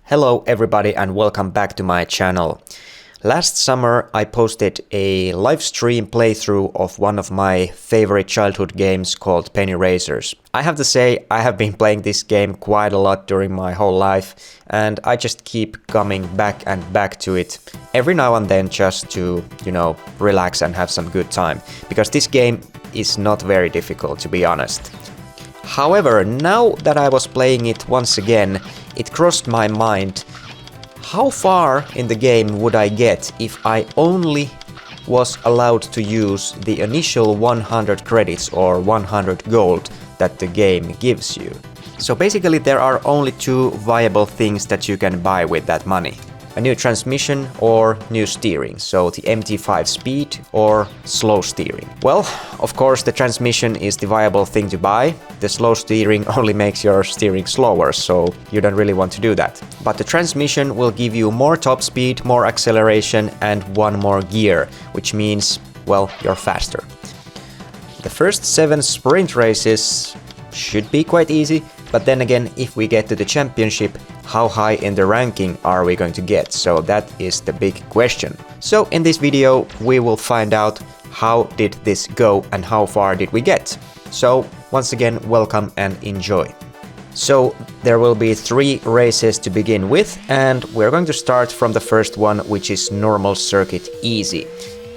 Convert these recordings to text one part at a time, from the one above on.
Hello everybody and welcome back to my channel. Last summer I posted a live stream playthrough of one of my favorite childhood games called pennyracers. I have to say I have been playing this game quite a lot during my whole life and I just keep coming back and back to it every now and then just to, relax and have some good time. Because this game is not very difficult, to be honest. However, now that I was playing it once again, it crossed my mind, how far in the game would I get if I only was allowed to use the initial 100 credits or 100 gold that the game gives you. So basically there are only two viable things that you can buy with that money. A new transmission or new steering, so the MT5 SPEED or slow steering. Well, of course the transmission is the viable thing to buy. The slow steering only makes your steering slower, so you don't really want to do that. But the transmission will give you more top speed, more acceleration and one more gear, which means, well, you're faster. The first 7 sprint races should be quite easy, but then again, if we get to the championship, how high in the ranking are we going to get? So that is the big question. So in this video, we will find out how did this go and how far did we get. So once again, welcome and enjoy. So there will be 3 races to begin with, and we're going to start from the first one, which is normal circuit easy.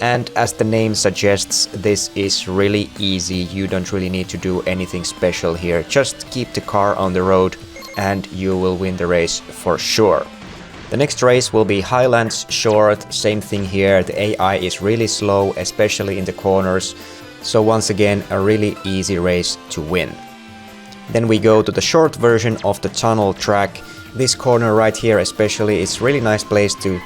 And as the name suggests, this is really easy. You don't really need to do anything special here. Just keep the car on the road and you will win the race for sure. The next race will be Highlands Short. Same thing here. The AI is really slow, especially in the corners. So once again, a really easy race to win. Then we go to the short version of the tunnel track. This corner right here especially is really nice place to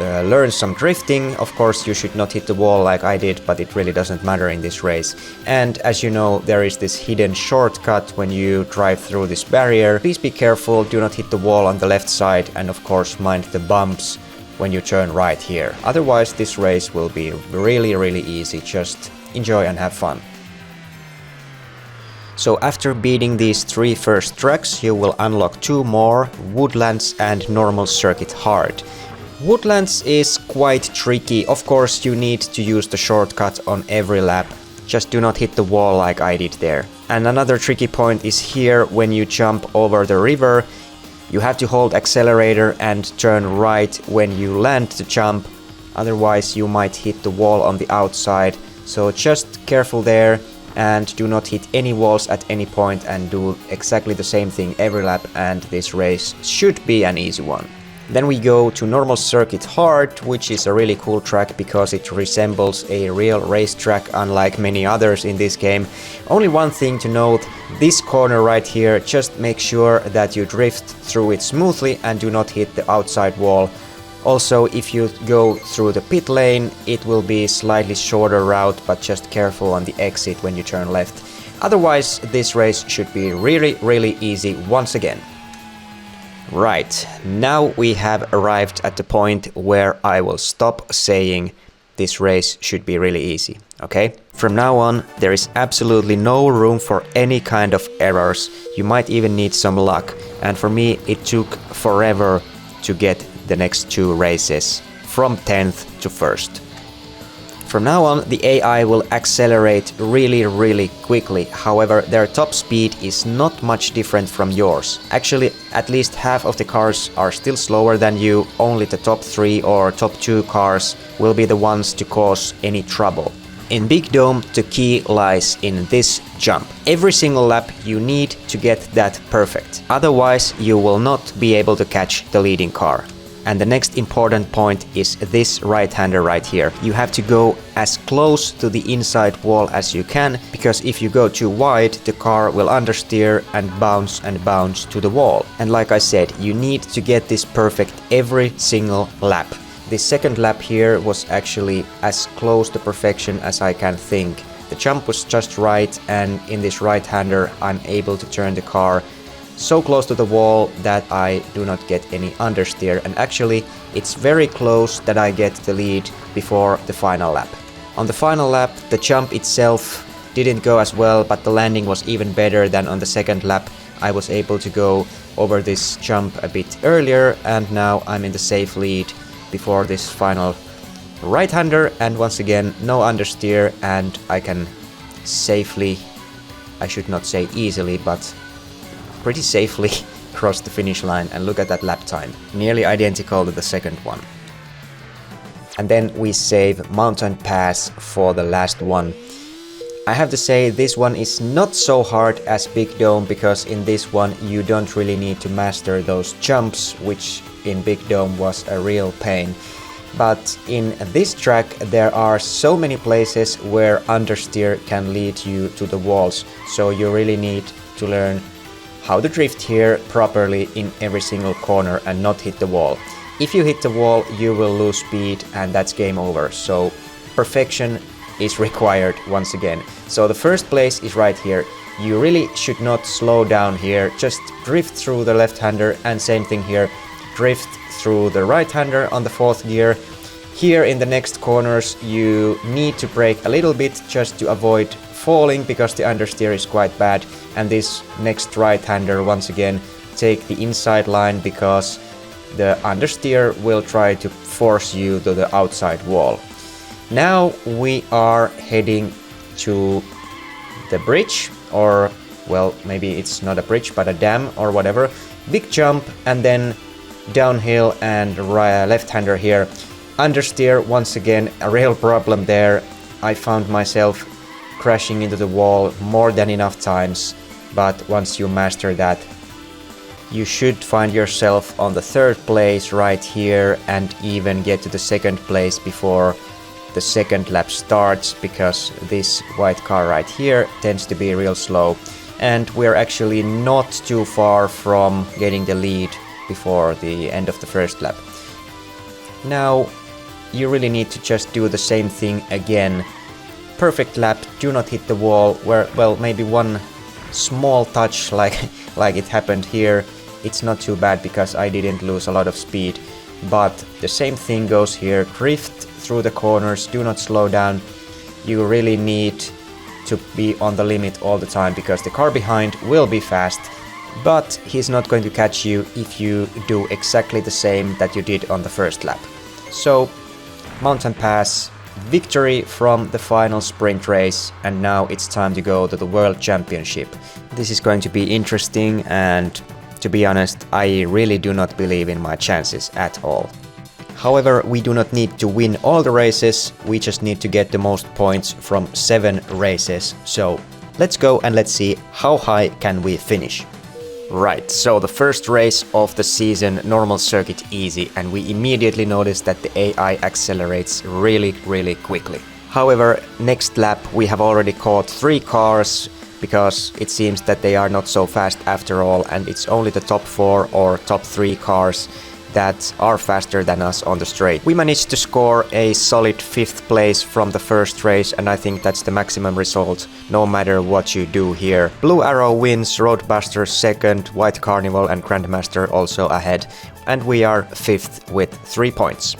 learn some drifting. Of course you should not hit the wall like I did, but it really doesn't matter in this race. And as you know, there is this hidden shortcut when you drive through this barrier. Please be careful, do not hit the wall on the left side, and of course mind the bumps when you turn right here. Otherwise this race will be really easy. Just enjoy and have fun. So after beating these 3 first tracks, you will unlock 2 more, Woodlands and Normal Circuit Hard. Woodlands is quite tricky. Of course you need to use the shortcut on every lap. Just do not hit the wall like I did there. And another tricky point is here when you jump over the river. You have to hold accelerator and turn right when you land the jump. Otherwise you might hit the wall on the outside. So just careful there and do not hit any walls at any point and do exactly the same thing every lap, and this race should be an easy one. Then we go to Normal Circuit Hard, which is a really cool track because it resembles a real racetrack unlike many others in this game. Only one thing to note, this corner right here, just make sure that you drift through it smoothly and do not hit the outside wall. Also, if you go through the pit lane, it will be slightly shorter route, but just careful on the exit when you turn left. Otherwise, this race should be really easy once again. Right, now we have arrived at the point where I will stop saying this race should be really easy, okay? From now on, there is absolutely no room for any kind of errors. You might even need some luck, and for me it took forever to get the next 2 races, from 10th to 1st. From now on, the AI will accelerate really quickly. However, their top speed is not much different from yours. Actually, at least half of the cars are still slower than you. Only the top 3 or top 2 cars will be the ones to cause any trouble. In Big Dome, the key lies in this jump. Every single lap you need to get that perfect. Otherwise, you will not be able to catch the leading car. And the next important point is this right-hander right here. You have to go as close to the inside wall as you can, because if you go too wide, the car will understeer and bounce to the wall. And like I said, you need to get this perfect every single lap. The second lap here was actually as close to perfection as I can think. The jump was just right, and in this right-hander I'm able to turn the car so close to the wall that I do not get any understeer, and actually it's very close that I get the lead before the final lap. On the final lap, the jump itself didn't go as well, but the landing was even better than on the second lap. I was able to go over this jump a bit earlier, and now I'm in the safe lead before this final right-hander, and once again no understeer, and I can safely, I should not say easily, but pretty safely cross the finish line. And look at that lap time, nearly identical to the second one. And then we save Mountain Pass for the last one. I have to say this one is not so hard as Big Dome, because in this one you don't really need to master those jumps, which in Big Dome was a real pain. But in this track there are so many places where understeer can lead you to the walls, so you really need to learn how to drift here properly in every single corner and not hit the wall. If you hit the wall, you will lose speed, and that's game over. So perfection is required once again. So the first place is right here. You really should not slow down here, just drift through the left-hander, and same thing here, drift through the right-hander on the 4th gear. Here in the next corners you need to brake a little bit just to avoid falling, because the understeer is quite bad. And this next right-hander, once again, take the inside line, because the understeer will try to force you to the outside wall. Now we are heading to the bridge, or well, maybe it's not a bridge but a dam or whatever. Big jump and then downhill and left-hander here. Understeer, once again, a real problem there. I found myself crashing into the wall more than enough times, but once you master that, you should find yourself on the 3rd place right here, and even get to the 2nd place before the 2nd lap starts, because this white car right here tends to be real slow. And we're actually not too far from getting the lead before the end of the 1st lap. Now you really need to just do the same thing again. Perfect lap, do not hit the wall, where, well, maybe one small touch like it happened here. It's not too bad because I didn't lose a lot of speed, but the same thing goes here. Drift through the corners, do not slow down. You really need to be on the limit all the time, because the car behind will be fast, but he's not going to catch you if you do exactly the same that you did on the 1st lap. So Mountain Pass, victory from the final sprint race, and now it's time to go to the World Championship. This is going to be interesting, and to be honest, I really do not believe in my chances at all. However, we do not need to win all the races, we just need to get the most points from 7 races. So let's go and let's see how high can we finish. Right, so the first race of the season, normal circuit easy, and we immediately notice that the AI accelerates really quickly. However, next lap we have already caught 3 cars, because it seems that they are not so fast after all, and it's only the top 4 or top 3 cars that are faster than us on the straight. We managed to score a solid 5th place from the first race, and I think that's the maximum result no matter what you do here. Blue Arrow wins, Roadbuster 2nd, White Carnival and Grandmaster also ahead, and we are 5th with 3 points.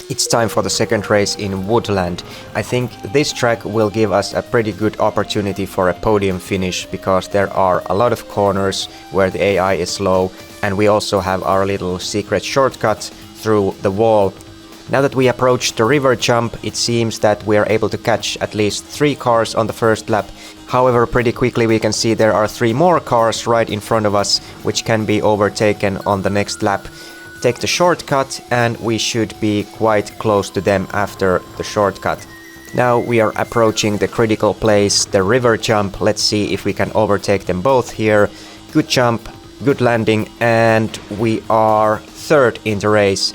It's time for the second race in Woodland. I think this track will give us a pretty good opportunity for a podium finish, because there are a lot of corners where the AI is slow, and we also have our little secret shortcut through the wall. Now that we approach the river jump, it seems that we are able to catch at least 3 cars on the first lap. However, pretty quickly we can see there are 3 more cars right in front of us, which can be overtaken on the next lap. Take the shortcut and we should be quite close to them after the shortcut. Now we are approaching the critical place, the river jump. Let's see if we can overtake them both here. Good jump, good landing, and we are 3rd in the race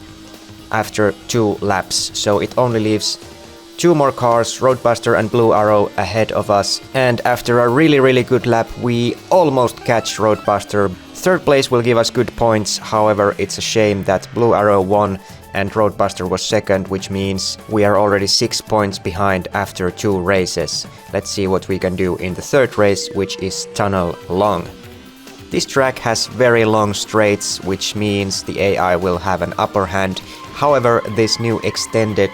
after 2 laps. So it only leaves 2 more cars, Roadbuster and Blue Arrow, ahead of us. And after a really good lap, we almost catch Roadbuster. 3rd place will give us good points, however it's a shame that Blue Arrow won and Roadbuster was 2nd, which means we are already 6 points behind after 2 races. Let's see what we can do in the 3rd race, which is Tunnel Long. This track has very long straights, which means the AI will have an upper hand. However, this new extended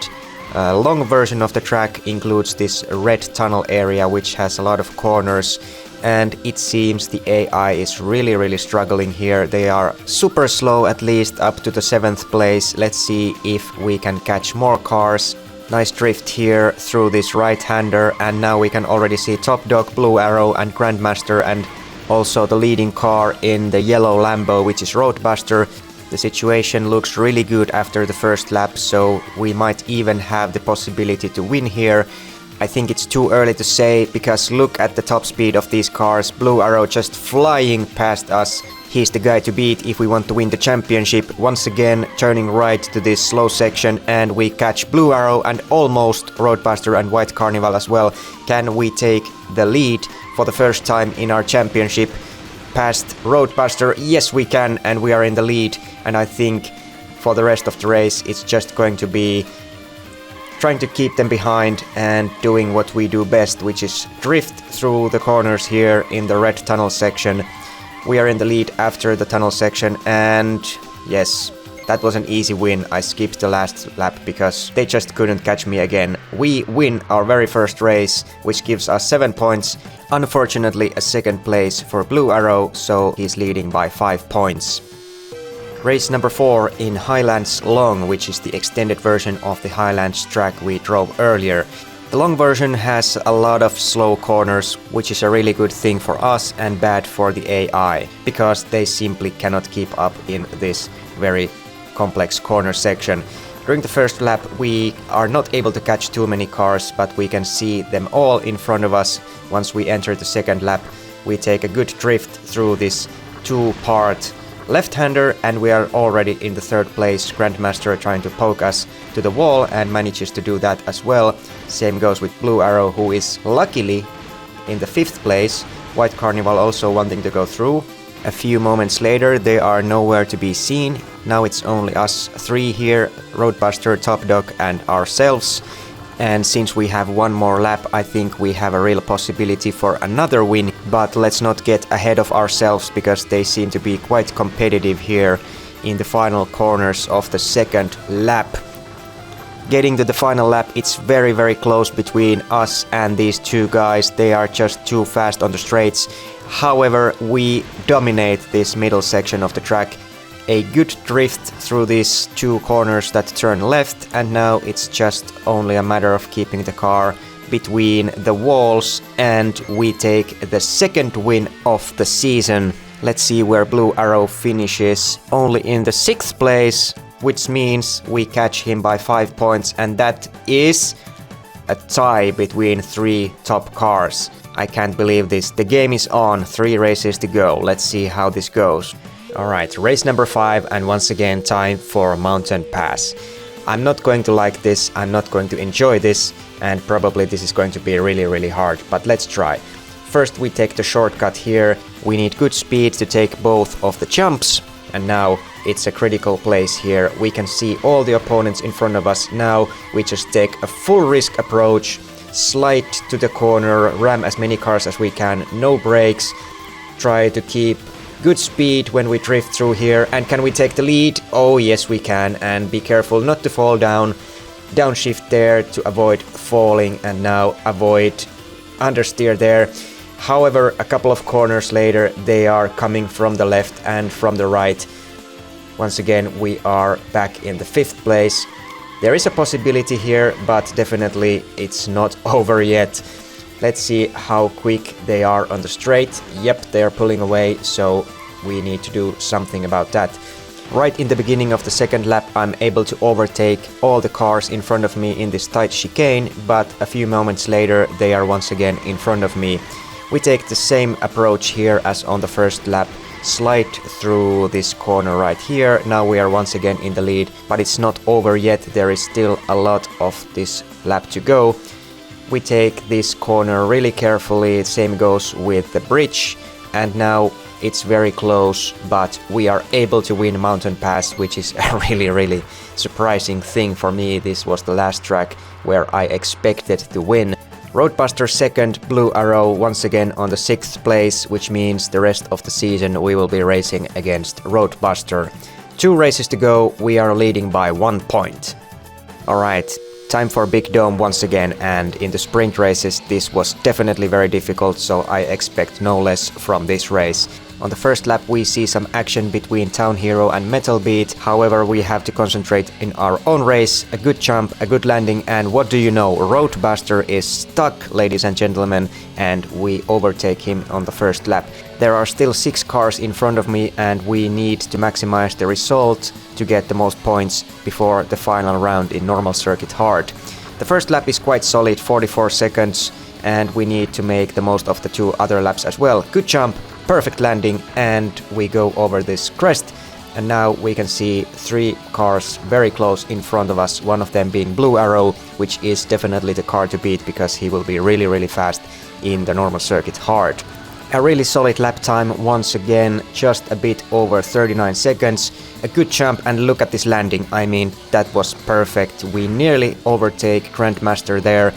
long version of the track includes this red tunnel area, which has a lot of corners. and it seems the AI is really struggling here. They are super slow, at least up to the 7th place. Let's see if we can catch more cars. Nice drift here through this right-hander, and now we can already see Top Dog, Blue Arrow and Grandmaster, and also the leading car in the yellow Lambo, which is Roadbuster. The situation looks really good after the first lap, so we might even have the possibility to win here. I think it's too early to say, because look at the top speed of these cars. Blue Arrow just flying past us. He's the guy to beat if we want to win the championship. Once again, turning right to this slow section, and we catch Blue Arrow and almost Roadbuster and White Carnival as well. Can we take the lead for the first time in our championship past Roadbuster? Yes, we can, and we are in the lead. And I think for the rest of the race, it's just going to be trying to keep them behind and doing what we do best, which is drift through the corners here in the red tunnel section. We are in the lead after the tunnel section, and yes, that was an easy win. I skipped the last lap because they just couldn't catch me again. We win our very first race, which gives us 7 points. Unfortunately, a second place for Blue Arrow, so he's leading by 5 points. Race number 4 in Highlands Long, which is the extended version of the Highlands track we drove earlier. The long version has a lot of slow corners, which is a really good thing for us and bad for the AI, because they simply cannot keep up in this very complex corner section. During the first lap we are not able to catch too many cars, but we can see them all in front of us. Once we enter the second lap, we take a good drift through this two-part left-hander, and we are already in the third place. Grandmaster trying to poke us to the wall and manages to do that as well. Same goes with Blue Arrow, who is luckily in the 5th place. White Carnival also wanting to go through. A few moments later they are nowhere to be seen. Now it's only us 3 here, Roadbuster, Top Dog and ourselves. And since we have one more lap, I think we have a real possibility for another win. But let's not get ahead of ourselves, because they seem to be quite competitive here in the final corners of the second lap. Getting to the final lap, it's very close between us and these two guys. They are just too fast on the straights. However, we dominate this middle section of the track. A good drift through these two corners that turn left, and now it's just only a matter of keeping the car between the walls, and we take the second win of the season. Let's see where Blue Arrow finishes. Only in the 6th place, which means we catch him by 5 points, and that is a tie between 3 top cars. I can't believe this. The game is on, 3 races to go. Let's see how this goes. Alright, race number 5, and once again time for Mountain Pass. I'm not going to like this, I'm not going to enjoy this, and probably this is going to be really hard, but let's try. First we take the shortcut here. We need good speed to take both of the jumps, and now it's a critical place here. We can see all the opponents in front of us. Now we just take a full risk approach, slide to the corner, ram as many cars as we can, no brakes, try to keep good speed when we drift through here. And can we take the lead? Oh yes we can, and be careful not to fall down. Downshift there to avoid falling, and now avoid understeer there. However, a couple of corners later they are coming from the left and from the right. Once again we are back in the 5th place. There is a possibility here, but definitely it's not over yet. Let's see how quick they are on the straight. Yep, they are pulling away, so we need to do something about that. Right in the beginning of the second lap, I'm able to overtake all the cars in front of me in this tight chicane, but a few moments later they are once again in front of me. We take the same approach here as on the first lap. Slide through this corner right here. Now we are once again in the lead, but it's not over yet. There is still a lot of this lap to go. We take this corner really carefully. Same goes with the bridge, and now it's very close, but we are able to win Mountain Pass, which is a really surprising thing for me. This was the last track where I expected to win. Roadbuster second, Blue Arrow once again on the 6th place, which means the rest of the season we will be racing against Roadbuster. 2 races to go, we are leading by 1 point. Alright, Time for Big Dome once again, and in the sprint races this was definitely very difficult, so I expect no less from this race. On the first lap we see some action between Town Hero and Metal Beat, however we have to concentrate in our own race. A good jump, a good landing, and what do you know, Roadbuster is stuck, ladies and gentlemen, and we overtake him on the first lap. There are still 6 cars in front of me and we need to maximize the result to get the most points before the final round in normal circuit hard. The first lap is quite solid, 44 seconds, and we need to make the most of the 2 other laps as well. Good jump, perfect landing, and we go over this crest, and now we can see 3 cars very close in front of us, one of them being Blue Arrow, which is definitely the car to beat because he will be really fast in the normal circuit hard. A really solid lap time once again, just a bit over 39 seconds. A good jump, and look at this landing, I mean, that was perfect. We nearly overtake Grandmaster there.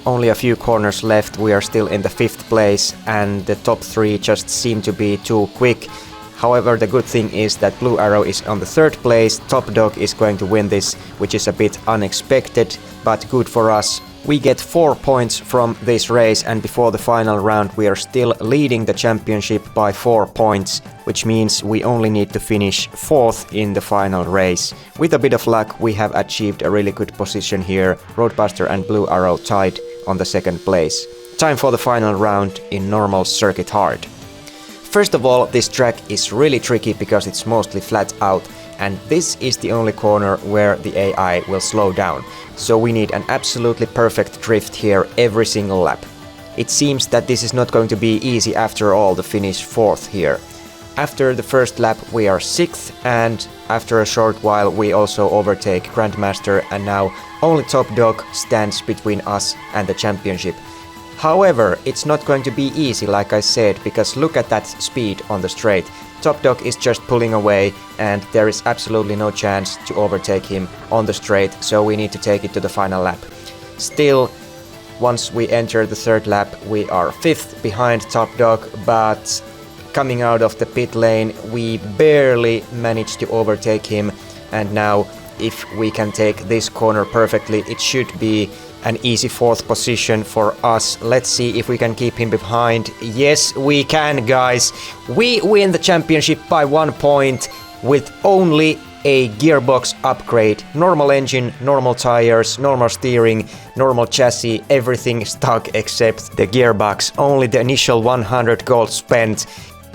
Only a few corners left, we are still in the 5th place, and the top 3 just seem to be too quick. However, the good thing is that Blue Arrow is on the 3rd place, Top Dog is going to win this, which is a bit unexpected, but good for us. We get 4 points from this race, and before the final round we are still leading the championship by 4 points, which means we only need to finish 4th in the final race. With a bit of luck we have achieved a really good position here, Roadbuster and Blue Arrow tied on the 2nd place. Time for the final round in normal circuit hard. First of all, this track is really tricky because it's mostly flat out, and this is the only corner where the AI will slow down. So we need an absolutely perfect drift here every single lap. It seems that this is not going to be easy after all to finish 4th here. After the first lap we are 6th, and after a short while we also overtake Grandmaster, and now only Top Dog stands between us and the championship. However, it's not going to be easy, like I said, because look at that speed on the straight. Top Dog is just pulling away and there is absolutely no chance to overtake him on the straight, so we need to take it to the final lap. Still, once we enter the 3rd lap we are 5th behind Top Dog, but coming out of the pit lane we barely managed to overtake him, and now if we can take this corner perfectly it should be an easy 4th position for us. Let's see if we can keep him behind. Yes, we can, guys. We win the championship by 1 point with only a gearbox upgrade. Normal engine, normal tires, normal steering, normal chassis, everything stuck except the gearbox. Only the initial 100 gold spent.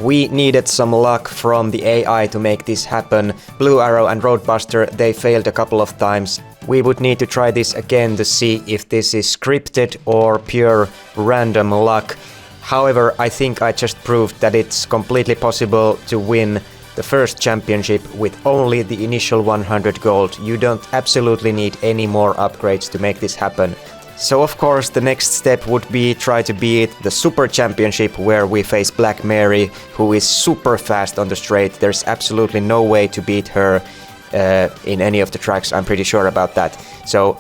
We needed some luck from the AI to make this happen. Blue Arrow and Roadbuster, they failed a couple of times. We would need to try this again to see if this is scripted or pure random luck. However, I think I just proved that it's completely possible to win the first championship with only the initial 100 gold. You don't absolutely need any more upgrades to make this happen. So of course the next step would be try to beat the Super Championship, where we face Black Mary, who is super fast on the straight. There's absolutely no way to beat her in any of the tracks, I'm pretty sure about that. So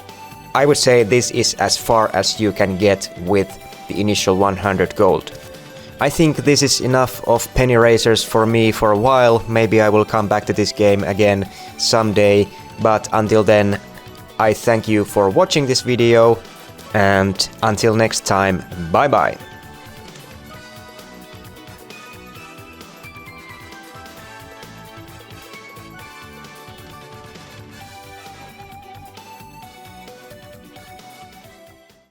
I would say this is as far as you can get with the initial 100 gold. I think this is enough of Penny Racers for me for a while. Maybe I will come back to this game again someday, but until then I thank you for watching this video, and until next time, bye bye.